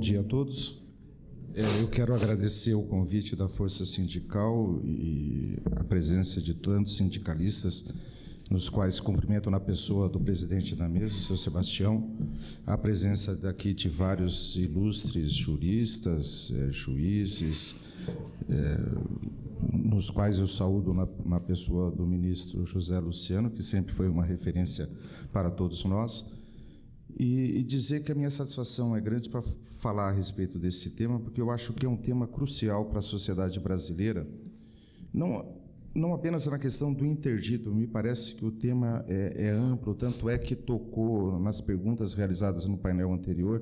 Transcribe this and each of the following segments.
dia a todos. Eu quero agradecer o convite da Força Sindical e a presença de tantos sindicalistas, nos quais cumprimento na pessoa do presidente da mesa, o seu Sebastião, a presença daqui de vários ilustres juristas, juízes, nos quais eu saúdo na pessoa do ministro José Luciano, que sempre foi uma referência para todos nós, e dizer que a minha satisfação é grande para falar a respeito desse tema, porque eu acho que é um tema crucial para a sociedade brasileira, não apenas na questão do interdito. Me parece que o tema é amplo, tanto é que tocou nas perguntas realizadas no painel anterior,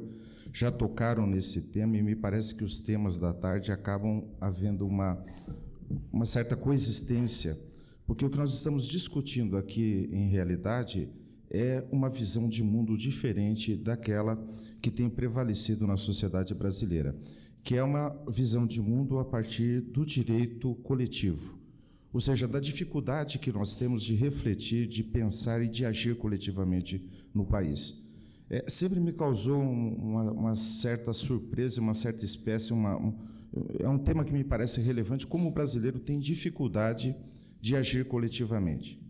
já tocaram nesse tema, e me parece que os temas da tarde acabam havendo uma certa coexistência, porque o que nós estamos discutindo aqui, em realidade, é uma visão de mundo diferente daquela que tem prevalecido na sociedade brasileira, que é uma visão de mundo a partir do direito coletivo, ou seja, da dificuldade que nós temos de refletir, de pensar e de agir coletivamente no país. Sempre me causou uma certa surpresa, uma certa espécie, é um tema que me parece relevante, como o brasileiro tem dificuldade de agir coletivamente.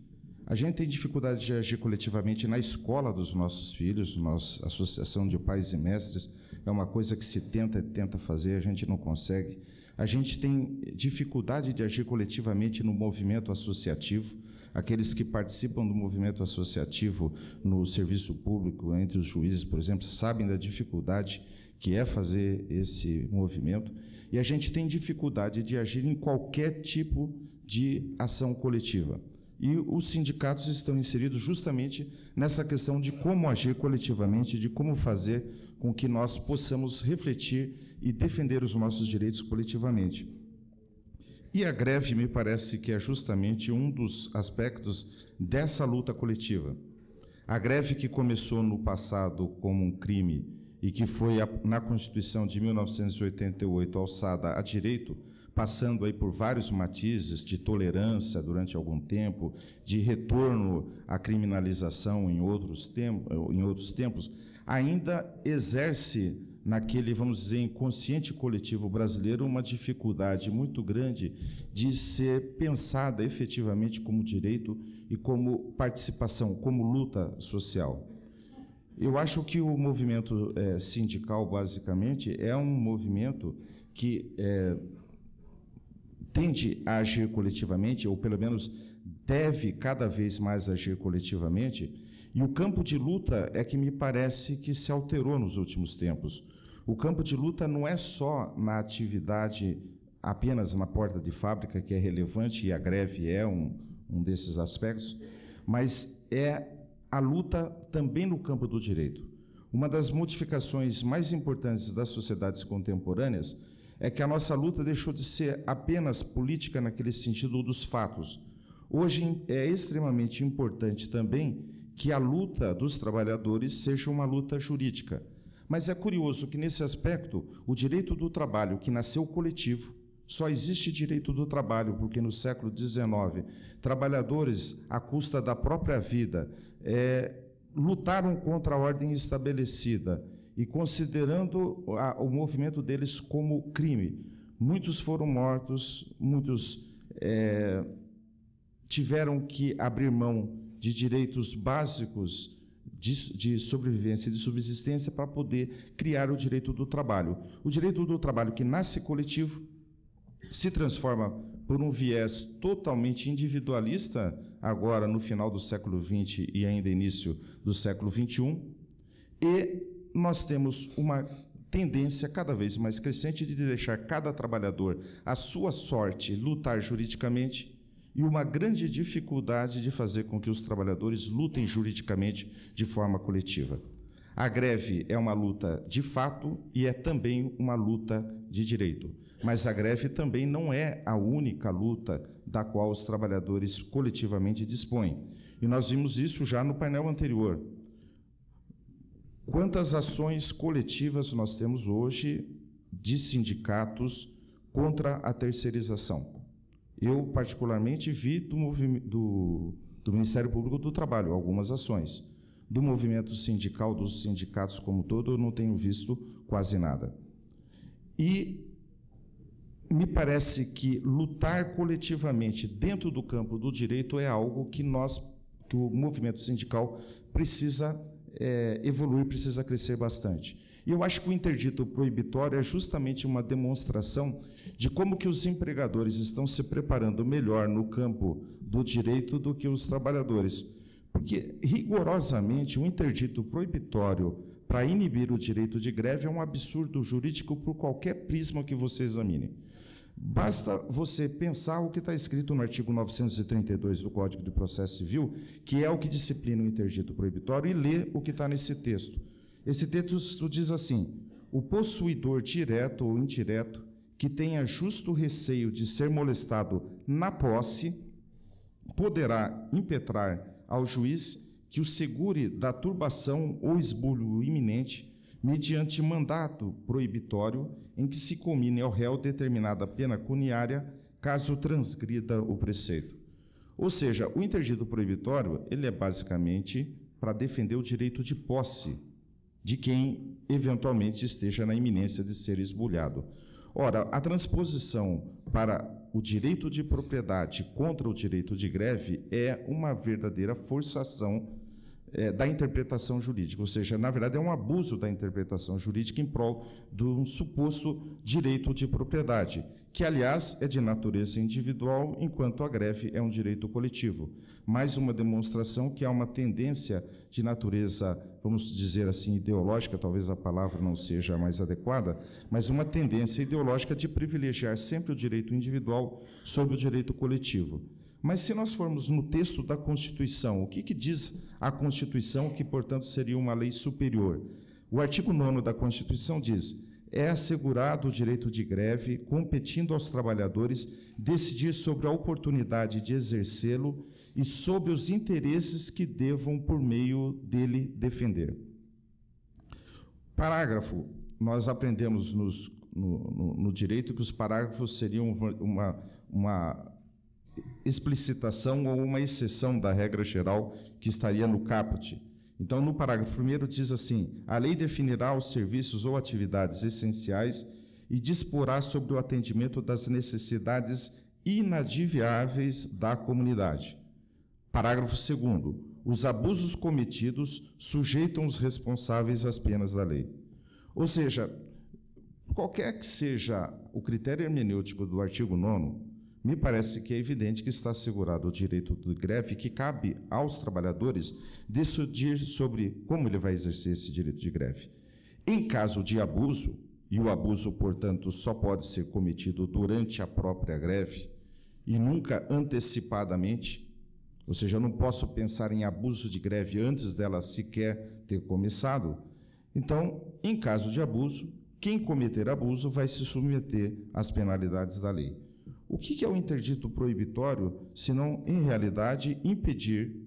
A gente tem dificuldade de agir coletivamente na escola dos nossos filhos. Nossa associação de pais e mestres é uma coisa que se tenta fazer, a gente não consegue. A gente tem dificuldade de agir coletivamente no movimento associativo. Aqueles que participam do movimento associativo no serviço público, entre os juízes, por exemplo, sabem da dificuldade que é fazer esse movimento. E a gente tem dificuldade de agir em qualquer tipo de ação coletiva. E os sindicatos estão inseridos justamente nessa questão de como agir coletivamente, de como fazer com que nós possamos refletir e defender os nossos direitos coletivamente. E a greve me parece que é justamente um dos aspectos dessa luta coletiva. A greve, que começou no passado como um crime e que foi, na Constituição de 1988, alçada a direito, passando aí por vários matizes de tolerância durante algum tempo, de retorno à criminalização em outros tempos, ainda exerce naquele, vamos dizer, inconsciente coletivo brasileiro uma dificuldade muito grande de ser pensada efetivamente como direito e como participação, como luta social. Eu acho que o movimento sindical, basicamente, é um movimento que tende a agir coletivamente, ou pelo menos deve cada vez mais agir coletivamente, e o campo de luta é que me parece que se alterou nos últimos tempos. O campo de luta não é só na atividade apenas na porta de fábrica, que é relevante, e a greve é um desses aspectos, mas é a luta também no campo do direito. Uma das modificações mais importantes das sociedades contemporâneas é que a nossa luta deixou de ser apenas política naquele sentido dos fatos. Hoje é extremamente importante também que a luta dos trabalhadores seja uma luta jurídica. Mas é curioso que, nesse aspecto, o direito do trabalho, que nasceu coletivo, só existe direito do trabalho porque, no século XIX, trabalhadores, à custa da própria vida, lutaram contra a ordem estabelecida, e considerando o movimento deles como crime. Muitos foram mortos, muitos tiveram que abrir mão de direitos básicos de sobrevivência e de subsistência para poder criar o direito do trabalho. O direito do trabalho, que nasce coletivo, se transforma por um viés totalmente individualista, agora no final do século XX e ainda início do século XXI, e nós temos uma tendência cada vez mais crescente de deixar cada trabalhador à sua sorte lutar juridicamente, e uma grande dificuldade de fazer com que os trabalhadores lutem juridicamente de forma coletiva. A greve é uma luta de fato e é também uma luta de direito, mas a greve também não é a única luta da qual os trabalhadores coletivamente dispõem. E nós vimos isso já no painel anterior. Quantas ações coletivas nós temos hoje de sindicatos contra a terceirização? Eu, particularmente, vi do Ministério Público do Trabalho algumas ações. Do movimento sindical, dos sindicatos como um todo, eu não tenho visto quase nada. E me parece que lutar coletivamente dentro do campo do direito é algo que o movimento sindical precisa evoluir, precisa crescer bastante. E eu acho que o interdito proibitório é justamente uma demonstração de como que os empregadores estão se preparando melhor no campo do direito do que os trabalhadores. Porque, rigorosamente, o interdito proibitório para inibir o direito de greve é um absurdo jurídico por qualquer prisma que você examine. Basta você pensar o que está escrito no artigo 932 do Código de Processo Civil, que é o que disciplina o interdito proibitório, e ler o que está nesse texto. Esse texto diz assim: o possuidor direto ou indireto que tenha justo receio de ser molestado na posse poderá impetrar ao juiz que o segure da turbação ou esbulho iminente mediante mandato proibitório em que se comine ao réu determinada pena pecuniária caso transgrida o preceito. Ou seja, o interdito proibitório ele é basicamente para defender o direito de posse de quem eventualmente esteja na iminência de ser esbulhado. Ora, a transposição para o direito de propriedade contra o direito de greve é uma verdadeira forçação da interpretação jurídica, ou seja, na verdade é um abuso da interpretação jurídica em prol de um suposto direito de propriedade, que, aliás, é de natureza individual, enquanto a greve é um direito coletivo. Mais uma demonstração que há uma tendência de natureza, vamos dizer assim, ideológica, talvez a palavra não seja a mais adequada, mas uma tendência ideológica de privilegiar sempre o direito individual sobre o direito coletivo. Mas se nós formos no texto da Constituição, o que diz a Constituição que, portanto, seria uma lei superior? O artigo 9º da Constituição diz: é assegurado o direito de greve, competindo aos trabalhadores decidir sobre a oportunidade de exercê-lo e sobre os interesses que devam, por meio dele, defender. Parágrafo. Nós aprendemos no direito que os parágrafos seriam uma explicitação ou uma exceção da regra geral que estaria no caput. Então, no parágrafo 1º diz assim: a lei definirá os serviços ou atividades essenciais e disporá sobre o atendimento das necessidades inadiáveis da comunidade. Parágrafo 2º. Os abusos cometidos sujeitam os responsáveis às penas da lei. Ou seja, qualquer que seja o critério hermenêutico do artigo 9º, me parece que é evidente que está assegurado o direito de greve, que cabe aos trabalhadores decidir sobre como ele vai exercer esse direito de greve. Em caso de abuso, e o abuso, portanto, só pode ser cometido durante a própria greve e nunca antecipadamente, ou seja, eu não posso pensar em abuso de greve antes dela sequer ter começado. Então, em caso de abuso, quem cometer abuso vai se submeter às penalidades da lei. O que é o interdito proibitório, senão, em realidade, impedir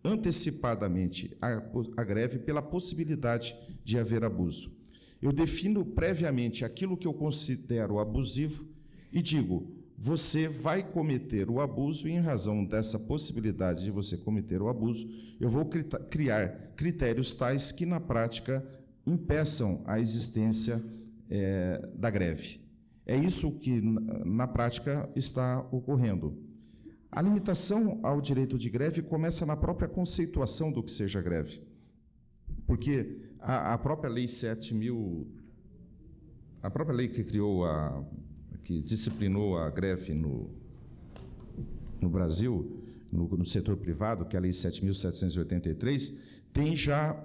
antecipadamente a greve pela possibilidade de haver abuso? Eu defino previamente aquilo que eu considero abusivo e digo: você vai cometer o abuso e, em razão dessa possibilidade de você cometer o abuso, eu vou criar critérios tais que, na prática, impeçam a existência da greve. É isso que, na prática, está ocorrendo. A limitação ao direito de greve começa na própria conceituação do que seja greve. Porque a própria Lei 7.000, a própria lei que criou, que disciplinou a greve no Brasil, no setor privado, que é a Lei 7.783, tem já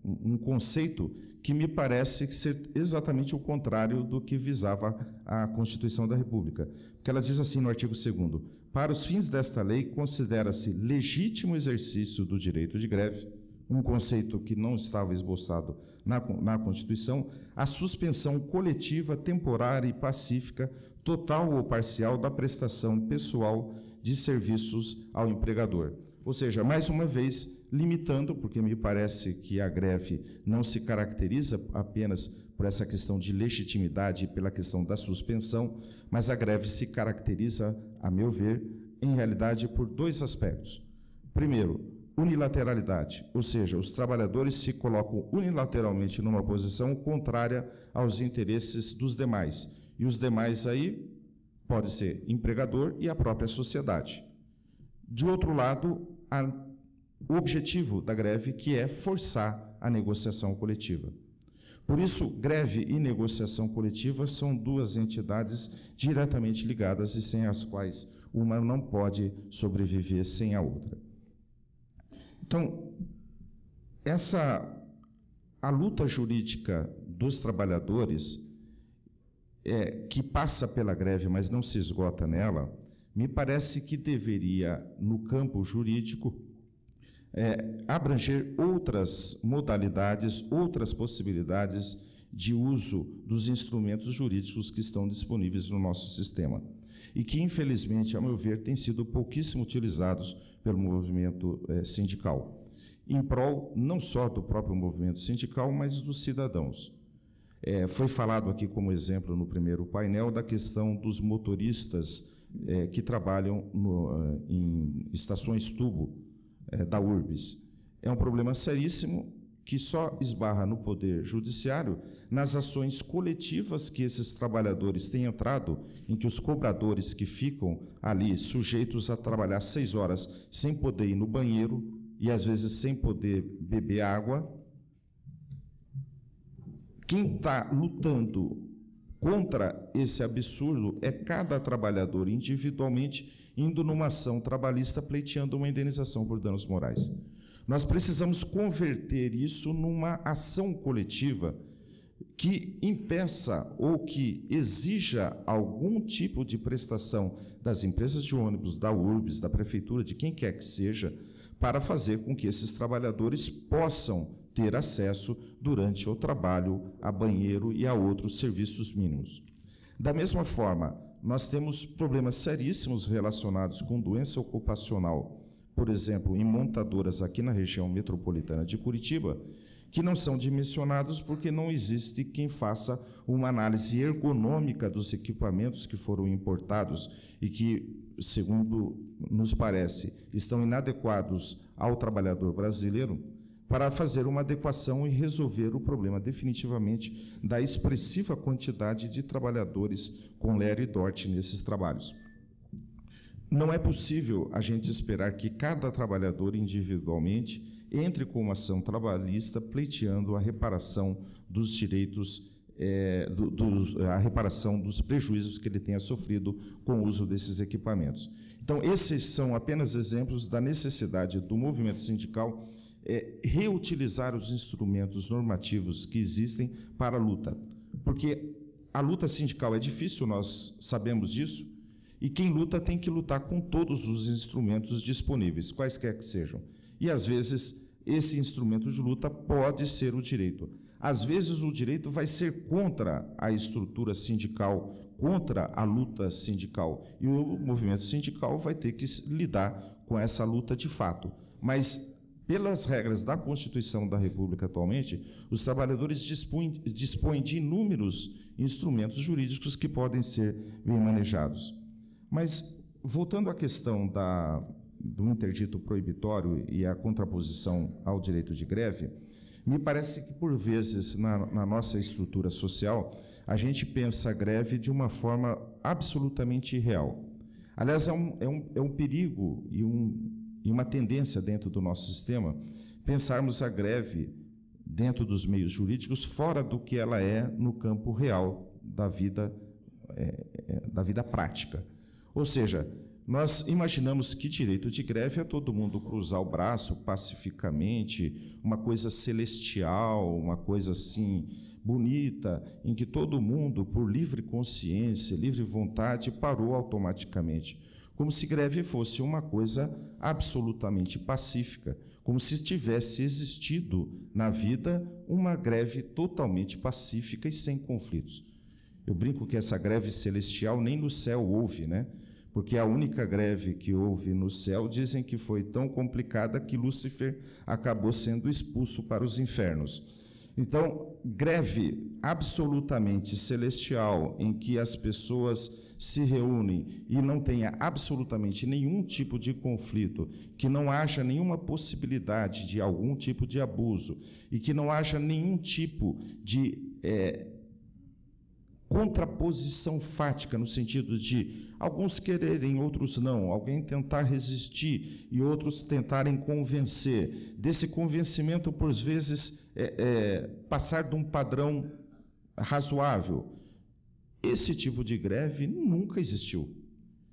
um conceito que me parece ser exatamente o contrário do que visava a Constituição da República. Porque ela diz assim no artigo 2º: para os fins desta lei, considera-se legítimo exercício do direito de greve, um conceito que não estava esboçado na Constituição, a suspensão coletiva, temporária e pacífica, total ou parcial, da prestação pessoal de serviços ao empregador. Ou seja, mais uma vez, limitando, porque me parece que a greve não se caracteriza apenas por essa questão de legitimidade e pela questão da suspensão, mas a greve se caracteriza, a meu ver, em realidade, por dois aspectos. Primeiro, unilateralidade, ou seja, os trabalhadores se colocam unilateralmente numa posição contrária aos interesses dos demais. E os demais aí pode ser empregador e a própria sociedade. De outro lado, o objetivo da greve, que é forçar a negociação coletiva. Por isso, greve e negociação coletiva são duas entidades diretamente ligadas e sem as quais uma não pode sobreviver sem a outra. Então, a luta jurídica dos trabalhadores, que passa pela greve, mas não se esgota nela, me parece que deveria, no campo jurídico, abranger outras modalidades, outras possibilidades de uso dos instrumentos jurídicos que estão disponíveis no nosso sistema e que, infelizmente, a meu ver, têm sido pouquíssimo utilizados pelo movimento sindical, em prol não só do próprio movimento sindical, mas dos cidadãos. Foi falado aqui como exemplo no primeiro painel da questão dos motoristas que trabalham em estações tubo da URBS. É um problema seríssimo que só esbarra no Poder Judiciário nas ações coletivas que esses trabalhadores têm entrado, em que os cobradores que ficam ali sujeitos a trabalhar 6 horas sem poder ir no banheiro e, às vezes, sem poder beber água. Quem está lutando contra esse absurdo é cada trabalhador individualmente indo numa ação trabalhista pleiteando uma indenização por danos morais. Nós precisamos converter isso numa ação coletiva que impeça ou que exija algum tipo de prestação das empresas de ônibus, da URBS, da prefeitura, de quem quer que seja, para fazer com que esses trabalhadores possam ter acesso durante o trabalho a banheiro e a outros serviços mínimos. Da mesma forma, nós temos problemas seríssimos relacionados com doença ocupacional, por exemplo, em montadoras aqui na região metropolitana de Curitiba, que não são dimensionados porque não existe quem faça uma análise ergonômica dos equipamentos que foram importados e que, segundo nos parece, estão inadequados ao trabalhador brasileiro, para fazer uma adequação e resolver o problema definitivamente da expressiva quantidade de trabalhadores com LER e DORT nesses trabalhos. Não é possível a gente esperar que cada trabalhador individualmente entre com uma ação trabalhista pleiteando a reparação dos direitos, a reparação dos prejuízos que ele tenha sofrido com o uso desses equipamentos. Então, esses são apenas exemplos da necessidade do movimento sindical reutilizar os instrumentos normativos que existem para a luta. Porque a luta sindical é difícil, nós sabemos disso, e quem luta tem que lutar com todos os instrumentos disponíveis, quaisquer que sejam. E, às vezes, esse instrumento de luta pode ser o direito. Às vezes, o direito vai ser contra a estrutura sindical, contra a luta sindical, e o movimento sindical vai ter que lidar com essa luta de fato. Mas, pelas regras da Constituição da República atualmente, os trabalhadores dispõem de inúmeros instrumentos jurídicos que podem ser bem manejados. Mas, voltando à questão do interdito proibitório e a contraposição ao direito de greve, me parece que, por vezes, na nossa estrutura social, a gente pensa a greve de uma forma absolutamente irreal. Aliás, é um perigo e uma tendência dentro do nosso sistema pensarmos a greve dentro dos meios jurídicos fora do que ela é no campo real da vida prática. Ou seja, nós imaginamos que direito de greve é todo mundo cruzar o braço pacificamente, uma coisa celestial, uma coisa assim bonita, em que todo mundo, por livre consciência, livre vontade, parou automaticamente. Como se greve fosse uma coisa absolutamente pacífica, como se tivesse existido na vida uma greve totalmente pacífica e sem conflitos. Eu brinco que essa greve celestial nem no céu houve, né? Porque a única greve que houve no céu dizem que foi tão complicada que Lúcifer acabou sendo expulso para os infernos. Então, greve absolutamente celestial, em que as pessoas se reúnem e não tenha absolutamente nenhum tipo de conflito, que não haja nenhuma possibilidade de algum tipo de abuso e que não haja nenhum tipo de contraposição fática, no sentido de alguns quererem, outros não, alguém tentar resistir e outros tentarem convencer, desse convencimento, por vezes, passar de um padrão razoável. Esse tipo de greve nunca existiu.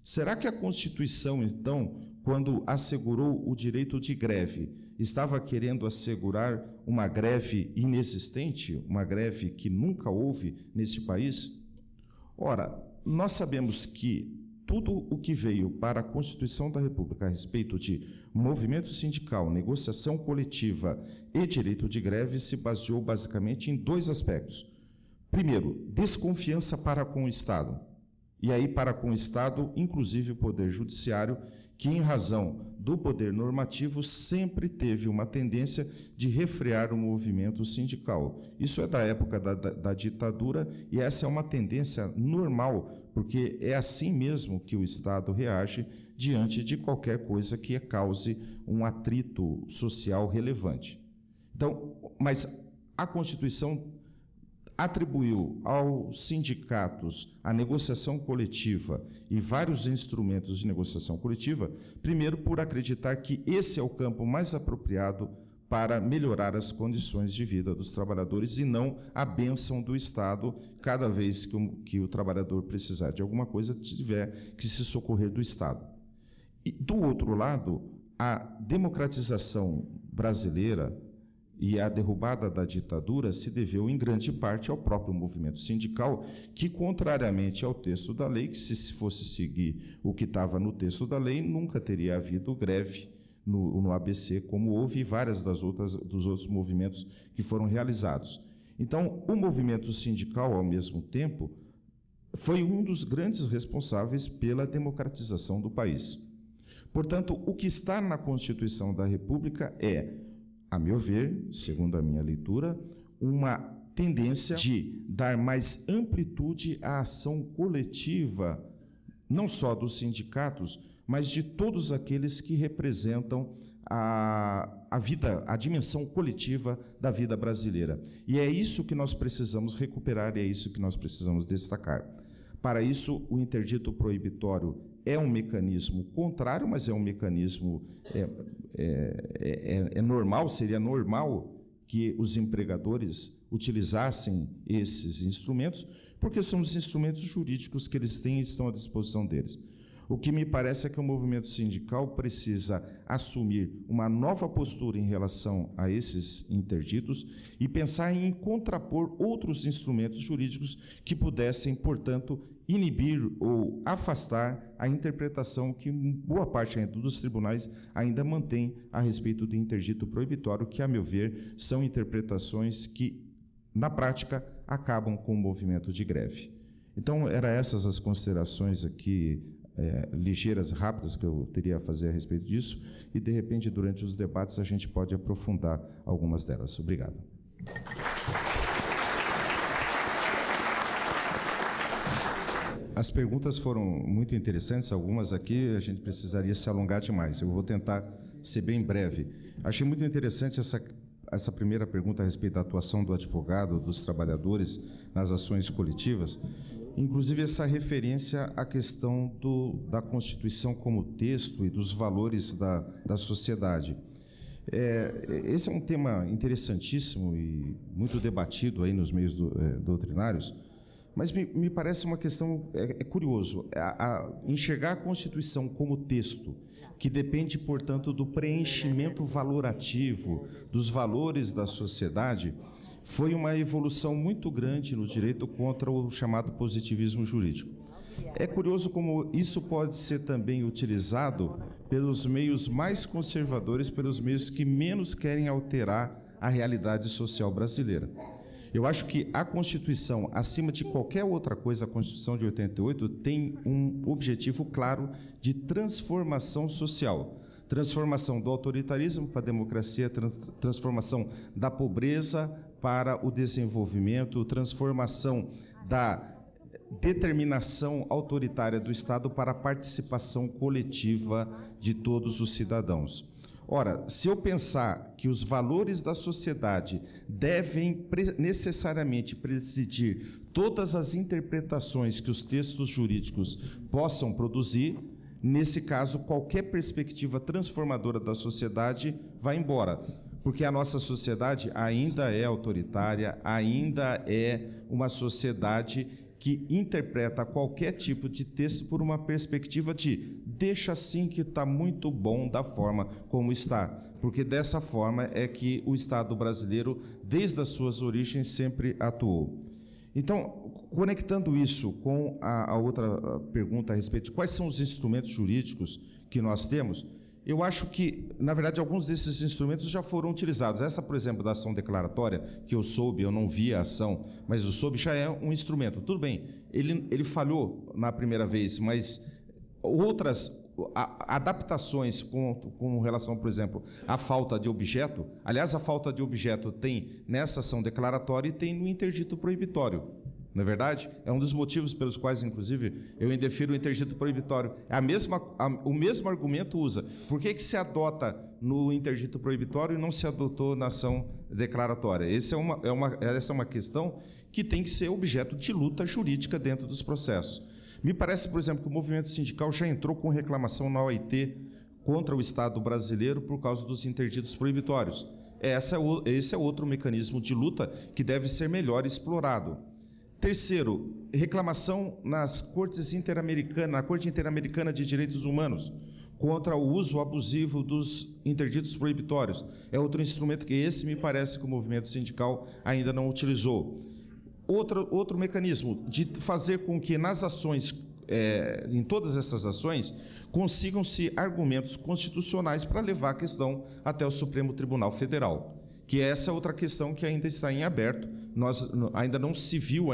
Será que a Constituição, então, quando assegurou o direito de greve, estava querendo assegurar uma greve inexistente, uma greve que nunca houve neste país? Ora, nós sabemos que tudo o que veio para a Constituição da República a respeito de movimento sindical, negociação coletiva e direito de greve se baseou basicamente em dois aspectos. Primeiro, desconfiança para com o Estado. E aí, para com o Estado, inclusive o Poder Judiciário, que, em razão do poder normativo, sempre teve uma tendência de refrear o movimento sindical. Isso é da época da ditadura, e essa é uma tendência normal, porque é assim mesmo que o Estado reage diante de qualquer coisa que cause um atrito social relevante. Então, mas a Constituição atribuiu aos sindicatos a negociação coletiva e vários instrumentos de negociação coletiva, primeiro por acreditar que esse é o campo mais apropriado para melhorar as condições de vida dos trabalhadores e não a bênção do Estado cada vez que o trabalhador precisar de alguma coisa, tiver que se socorrer do Estado. E, do outro lado, a democratização brasileira e a derrubada da ditadura se deveu, em grande parte, ao próprio movimento sindical, que, contrariamente ao texto da lei, que se fosse seguir o que estava no texto da lei, nunca teria havido greve no ABC, como houve várias dos outros movimentos que foram realizados. Então, o movimento sindical, ao mesmo tempo, foi um dos grandes responsáveis pela democratização do país. Portanto, o que está na Constituição da República é, a meu ver, segundo a minha leitura, uma tendência de dar mais amplitude à ação coletiva, não só dos sindicatos, mas de todos aqueles que representam a vida, a dimensão coletiva da vida brasileira. E é isso que nós precisamos recuperar, e é isso que nós precisamos destacar. Para isso, o interdito proibitório é um mecanismo contrário, mas é um mecanismo normal, seria normal que os empregadores utilizassem esses instrumentos, porque são os instrumentos jurídicos que eles têm e estão à disposição deles. O que me parece é que o movimento sindical precisa assumir uma nova postura em relação a esses interditos e pensar em contrapor outros instrumentos jurídicos que pudessem, portanto, inibir ou afastar a interpretação que boa parte dos tribunais ainda mantém a respeito do interdito proibitório, que, a meu ver, são interpretações que, na prática, acabam com o movimento de greve. Então, eram essas as considerações aqui, ligeiras, rápidas, que eu teria a fazer a respeito disso, e, de repente, durante os debates, a gente pode aprofundar algumas delas. Obrigado. As perguntas foram muito interessantes, algumas aqui a gente precisaria se alongar demais. Eu vou tentar ser bem breve. Achei muito interessante essa primeira pergunta a respeito da atuação do advogado, dos trabalhadores nas ações coletivas, inclusive essa referência à questão da Constituição como texto e dos valores da sociedade. Esse é um tema interessantíssimo e muito debatido aí nos meios doutrinários, mas me parece uma questão, curioso, enxergar a Constituição como texto, que depende, portanto, do preenchimento valorativo dos valores da sociedade, foi uma evolução muito grande no direito contra o chamado positivismo jurídico. É curioso como isso pode ser também utilizado pelos meios mais conservadores, pelos meios que menos querem alterar a realidade social brasileira. Eu acho que a Constituição, acima de qualquer outra coisa, a Constituição de 88, tem um objetivo claro de transformação social. Transformação do autoritarismo para a democracia, transformação da pobreza para o desenvolvimento, transformação determinação autoritária do Estado para a participação coletiva de todos os cidadãos. Ora, se eu pensar que os valores da sociedade devem necessariamente presidir todas as interpretações que os textos jurídicos possam produzir, nesse caso, qualquer perspectiva transformadora da sociedade vai embora, porque a nossa sociedade ainda é autoritária, ainda é uma sociedade que interpreta qualquer tipo de texto por uma perspectiva de deixa assim que está muito bom da forma como está, porque dessa forma é que o Estado brasileiro, desde as suas origens, sempre atuou. Então, conectando isso com a outra pergunta a respeito de quais são os instrumentos jurídicos que nós temos, eu acho que, na verdade, alguns desses instrumentos já foram utilizados. Essa, por exemplo, da ação declaratória, que eu soube, eu não vi a ação, mas eu soube, já é um instrumento. Tudo bem, ele falhou na primeira vez, mas outras adaptações com relação, por exemplo, à falta de objeto, aliás, a falta de objeto tem nessa ação declaratória e tem no interdito proibitório. Não é verdade? É um dos motivos pelos quais, inclusive, eu indefiro o interdito proibitório. O mesmo argumento usa. Por que se adota no interdito proibitório e não se adotou na ação declaratória? Essa é uma questão que tem que ser objeto de luta jurídica dentro dos processos. Me parece, por exemplo, que o movimento sindical já entrou com reclamação na OIT contra o Estado brasileiro por causa dos interditos proibitórios. Esse é outro mecanismo de luta que deve ser melhor explorado. Terceiro, reclamação na Corte Interamericana de Direitos Humanos contra o uso abusivo dos interditos proibitórios. É outro instrumento que esse me parece que o movimento sindical ainda não utilizou. Outro mecanismo de fazer com que nas ações, em todas essas ações, consigam-se argumentos constitucionais para levar a questão até o Supremo Tribunal Federal. Que essa é outra questão que ainda está em aberto. Ainda não se viu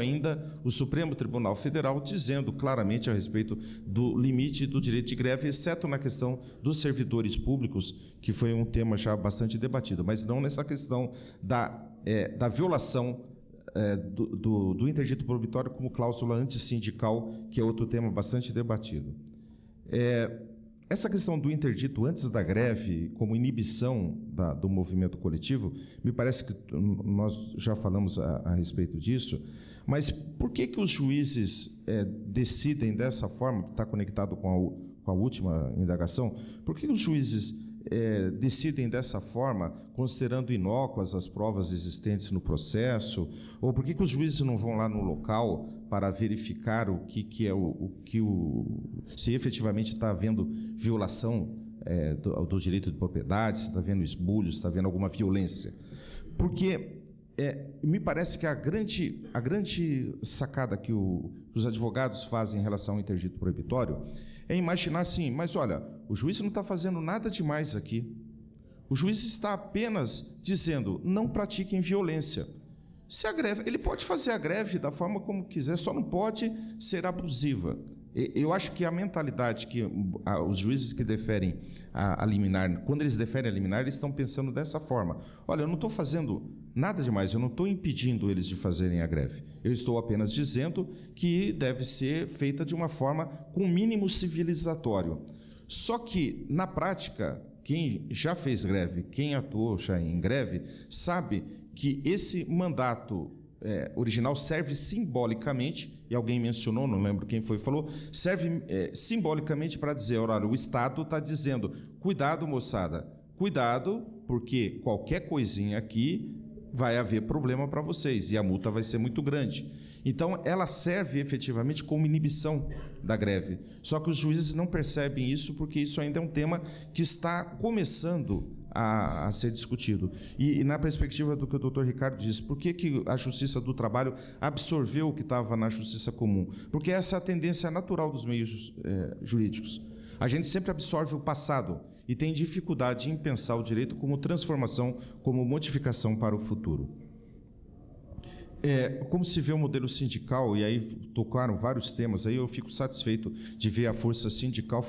o Supremo Tribunal Federal dizendo claramente a respeito do limite do direito de greve, exceto na questão dos servidores públicos, que foi um tema já bastante debatido, mas não nessa questão da violação do interdito proibitório como cláusula antissindical, que é outro tema bastante debatido. Essa questão do interdito antes da greve, como inibição do movimento coletivo, me parece que nós já falamos a respeito disso, mas por que os juízes decidem dessa forma, que está conectado com a última indagação, por que os juízes decidem dessa forma, considerando inócuas as provas existentes no processo, ou por que os juízes não vão lá no local para verificar se efetivamente está havendo violação do direito de propriedade, se está havendo esbulho, se está havendo alguma violência? Porque me parece que a grande sacada que os advogados fazem em relação ao interdito proibitório é imaginar assim, mas olha, o juiz não está fazendo nada demais aqui. O juiz está apenas dizendo, não pratiquem violência. Se a greve, ele pode fazer a greve da forma como quiser, só não pode ser abusiva. Eu acho que a mentalidade que os juízes que deferem a liminar, quando eles deferem a liminar, eles estão pensando dessa forma. Olha, eu não estou fazendo nada demais, eu não estou impedindo eles de fazerem a greve. Eu estou apenas dizendo que deve ser feita de uma forma com mínimo civilizatório. Só que, na prática, quem já fez greve, quem atuou já em greve, sabe que esse mandato original serve simbolicamente, e alguém mencionou, não lembro quem foi, falou, serve simbolicamente para dizer, olha, o Estado está dizendo, cuidado, moçada, cuidado, porque qualquer coisinha aqui vai haver problema para vocês, e a multa vai ser muito grande. Então, ela serve efetivamente como inibição da greve. Só que os juízes não percebem isso, porque isso ainda é um tema que está começando a ser discutido. E na perspectiva do que o doutor Ricardo disse, por que a Justiça do Trabalho absorveu o que estava na Justiça Comum? Porque essa é a tendência natural dos meios jurídicos. A gente sempre absorve o passado e tem dificuldade em pensar o direito como transformação, como modificação para o futuro. Como se vê o modelo sindical, e aí tocaram vários temas, aí eu fico satisfeito de ver a força sindical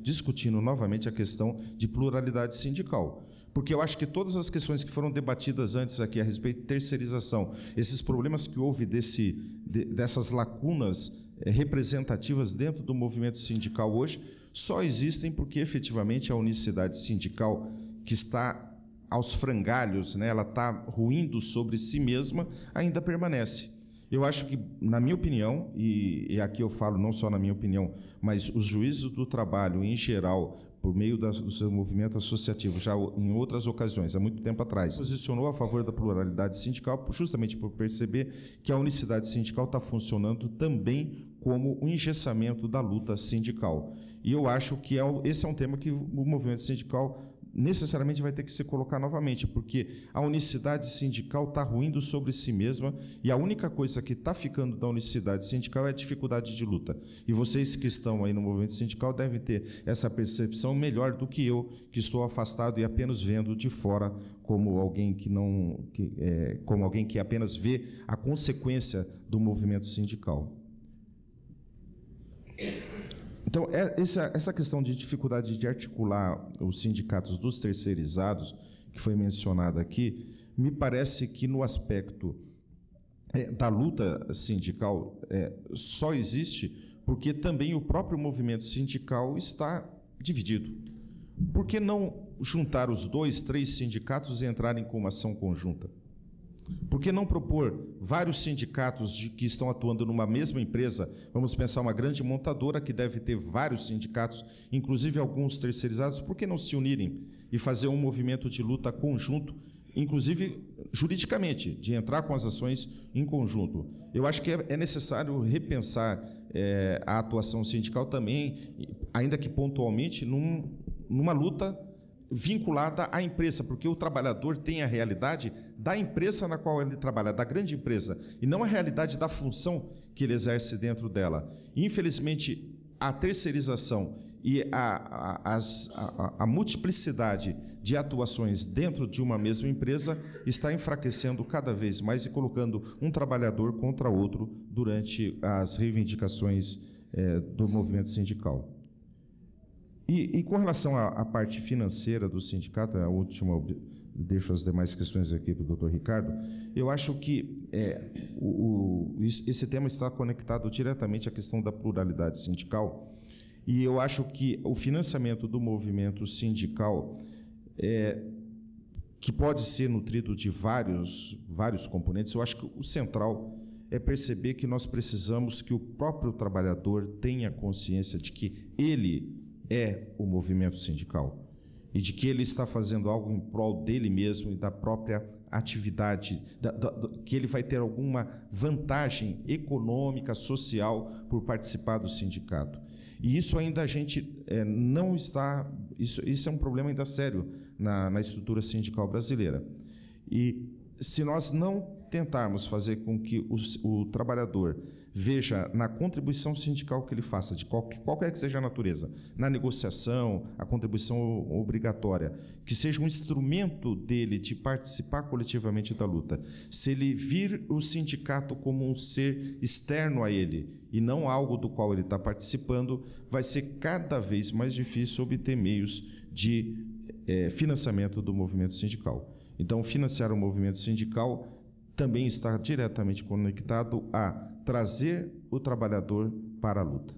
discutindo novamente a questão de pluralidade sindical. Porque eu acho que todas as questões que foram debatidas antes aqui a respeito de terceirização, esses problemas que houve dessas lacunas representativas dentro do movimento sindical hoje, só existem porque efetivamente a unicidade sindical que está aos frangalhos, né, ela está ruindo sobre si mesma, ainda permanece. Eu acho que, na minha opinião, e aqui eu falo não só na minha opinião, mas os juízes do trabalho em geral, por meio do seu movimento associativo, já em outras ocasiões, há muito tempo atrás, posicionou a favor da pluralidade sindical, justamente por perceber que a unicidade sindical está funcionando também como um engessamento da luta sindical. E eu acho que esse é um tema que o movimento sindical necessariamente vai ter que se colocar novamente, porque a unicidade sindical está ruindo sobre si mesma e a única coisa que está ficando da unicidade sindical é a dificuldade de luta. E vocês que estão aí no movimento sindical devem ter essa percepção melhor do que eu, que estou afastado e apenas vendo de fora como alguém como alguém que apenas vê a consequência do movimento sindical. Então, essa questão de dificuldade de articular os sindicatos dos terceirizados, que foi mencionada aqui, me parece que no aspecto da luta sindical só existe porque também o próprio movimento sindical está dividido. Por que não juntar os 2, 3 sindicatos e entrarem com uma ação conjunta? Por que não propor vários sindicatos que estão atuando numa mesma empresa? Vamos pensar uma grande montadora que deve ter vários sindicatos, inclusive alguns terceirizados. Por que não se unirem e fazer um movimento de luta conjunto, inclusive juridicamente, de entrar com as ações em conjunto? Eu acho que é necessário repensar a atuação sindical também, ainda que pontualmente, numa luta vinculada à empresa, porque o trabalhador tem a realidade da empresa na qual ele trabalha, da grande empresa, e não a realidade da função que ele exerce dentro dela. Infelizmente, a terceirização e a multiplicidade de atuações dentro de uma mesma empresa está enfraquecendo cada vez mais e colocando um trabalhador contra outro durante as reivindicações do movimento sindical. E com relação à parte financeira do sindicato, a última, deixo as demais questões aqui para o doutor Ricardo, eu acho que esse tema está conectado diretamente à questão da pluralidade sindical, e eu acho que o financiamento do movimento sindical, que pode ser nutrido de vários componentes, eu acho que o central é perceber que nós precisamos que o próprio trabalhador tenha consciência de que ele é o movimento sindical e de que ele está fazendo algo em prol dele mesmo e da própria atividade, que ele vai ter alguma vantagem econômica, social, por participar do sindicato. E isso ainda a gente não está... Isso é um problema ainda sério na estrutura sindical brasileira. E se nós não tentarmos fazer com que o trabalhador veja na contribuição sindical que ele faça, de qualquer que seja a natureza, na negociação, a contribuição obrigatória, que seja um instrumento dele de participar coletivamente da luta, se ele vir o sindicato como um ser externo a ele e não algo do qual ele está participando, vai ser cada vez mais difícil obter meios de financiamento do movimento sindical. Então, financiar o movimento sindical também está diretamente conectado a trazer o trabalhador para a luta.